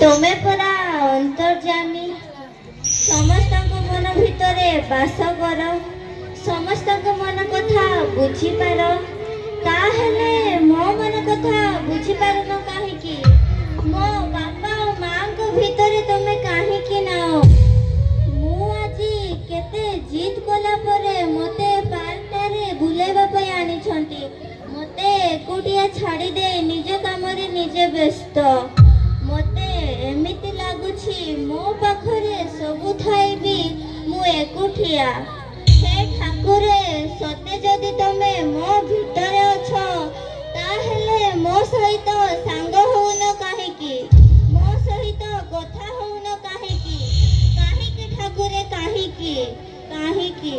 तमे परा अंतर्जामी समस्त मन भितर बास कर समस्त मन कथा बुझी पार ताहेले मो मन कथा बुझी पारुन काहेकि मो बापा और मां को भितर तमे काहेकि नाओ मु आजी केते जीत कला परे मते पार्कटारे बुलेबा पय आनी छंती मते एकुटिया छाड़ी दे निज काम रे निजे व्यस्त मते एमिति लागुछि मो पाखरे सबु थाई भी मु एकुटिया हे ठाकुर सते जदि तमे मो भितरे अछ ताहेले मो सहित सांग होउन काहेकि मो सहित कथा होउन काहेकि काहेकि ठाकुर काहेकि काहेकि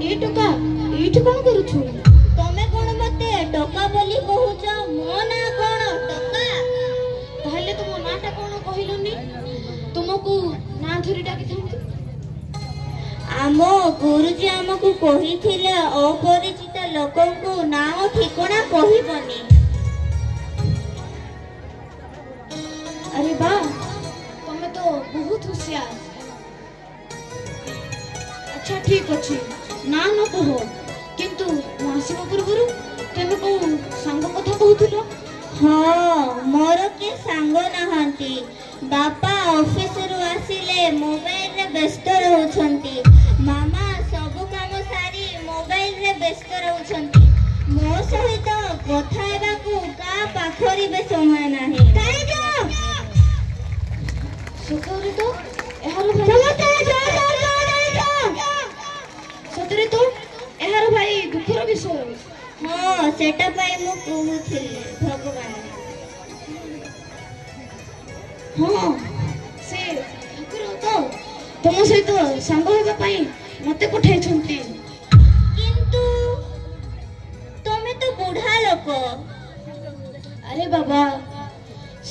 ए टका एठी कोन करूछु तमे कोन मते टका बोली कहूछ मो ना कोन टका ताहले तुम नाटा कोन कहिलुनी तुमको ना धरी डाकी थांती आमो गुरुजी आमको कहिथिले अपरिचित लोकंकु नाम ठिकाना कहिबनी अरे बा तमे तो बहुत होशियार अच्छा ठीक अछि ना न कहो किंतु मासिक पूर्वरु तमे को संग कथा कहउथिलो हाँ मोर के सांग नहंती बापा ऑफिस रु आसिले मोबाइल रे व्यस्त रहउछंती मामा सब काम सारी मोबाइल रे व्यस्त रहउछंती मो सहित कथा हेबाकू का पाखरी बे समय नाही काई जो सतरे तो एहार भाई सतरे तो एहार भाई दुखर विषय हाँ सेटा पाई मु कहूथिले भगवान हाँ से ठाकुर तो तुम सहित सांग हेबा पाई मते पठाई छंती किंतु तमे तो बुढ़ा लोक अरे बाबा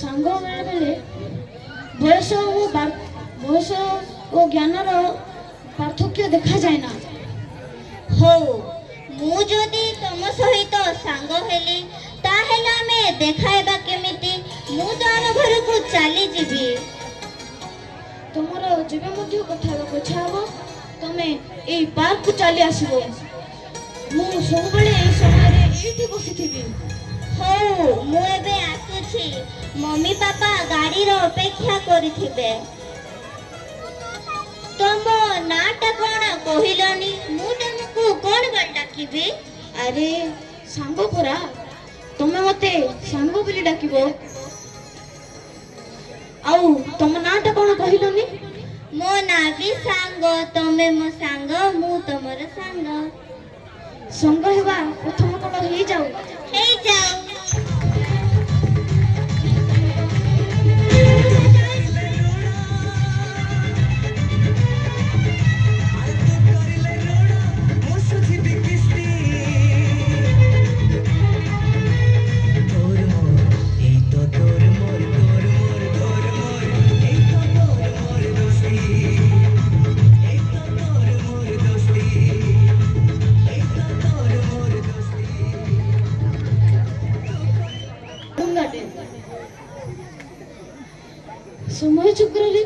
सांग बेले बेले बयस और ज्ञान पार्थक्य देखा जाए ना हो मु जदि तम सहित सांग हेली ताहेला में देखाइबा केमिति मु तो आम घर को चली जीवी तुमर जेबे मध्य कथा इच्छा हबो तमे एई पार्क को चली आसीबो मु सब बेले एई समय रे एठी बसिथिबी हो मु एबे आसुछि मम्मी पापा गाड़ी रो अपेक्षा करिथिबे तम नाटा कोन कहिलनी मु तुमको कोन बल डाकिबी अरे सांग परा तमे मते सांग बोली डाकिबो आउ तम नाटा कोन कहिलनी मो ना भी सांग तमे मो सांग मु तमर सांग संग हेबा प्रथम कोन हे जाऊ समय चक्र रे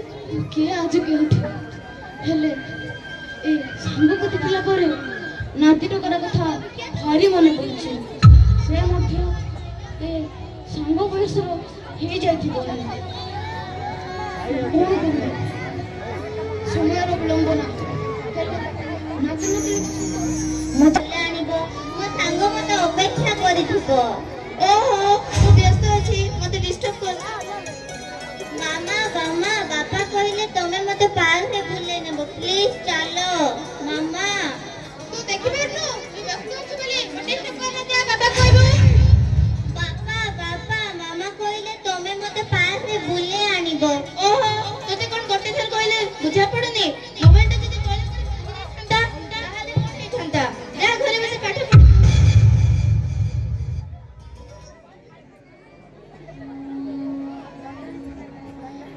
के आज के उठी हेले ए सांग को देखला परे नाती टकर कथा भारी मन पड़छे से मध्य ए सांग बयस हे जाती बोले समय रो विलंबना नाती नाती मते आनिबो मो सांग मते अपेक्षा करिथिबो ओहो तू व्यस्त अछि मते डिस्टर्ब कर मामा मामा बापा कहले तमे मते पार्क में बुले नेबो प्लीज चलो मामा तू देखि बेरनु तू व्यस्त अछि बोले मते डिस्टर्ब कर दिया बाबा कहबो बापा बापा मामा कहले तमे मते पार्क में बुले आनिबो ओहो तते कोन गोटे थर कहले बुझा पड़नी मोबाइल ता जदी कहले थांता ताहाले मोटे थांता जा घरे बसे पाठ पढ़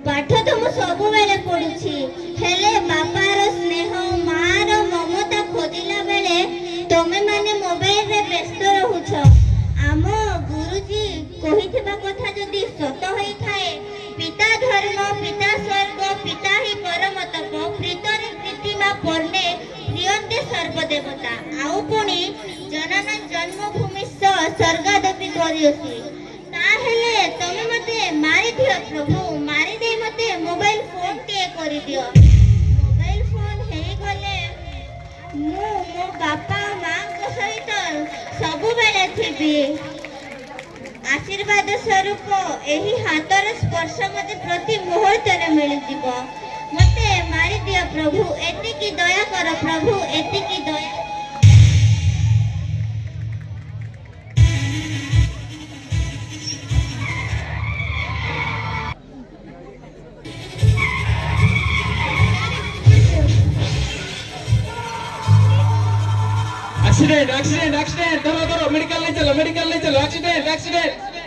पाठ तो मु सब बेले पढुछि हेले बापार स्नेह मार ममता खोजिला बेले तमे माने मोबाइल रे व्यस्त रहउछ आम गुरुजी पर्णे प्रियन्ते सर्वदेवता आउ पुणी जनन जन्मभूमिश्च स्वर्गादपि गरीयसी ताहेले तमे मते मारि दियो प्रभु मारि दे मते मोबाइल फोन के करि दियो मोबाइल फोन हेई गले मो बापा मां को सहित सब बेले थिबी आशीर्वाद स्वरूप एही हाथर स्पर्श मते प्रति मुहूर्तरे मिल जीव मते मारि दियो प्रभु एतिकी दया कर प्रभु एतिकी दया एक्सीडेंट एक्सीडेंट एक्सीडेंट धरो धरो मेडिकल ले चलो एक्सीडेंट एक्सीडेंट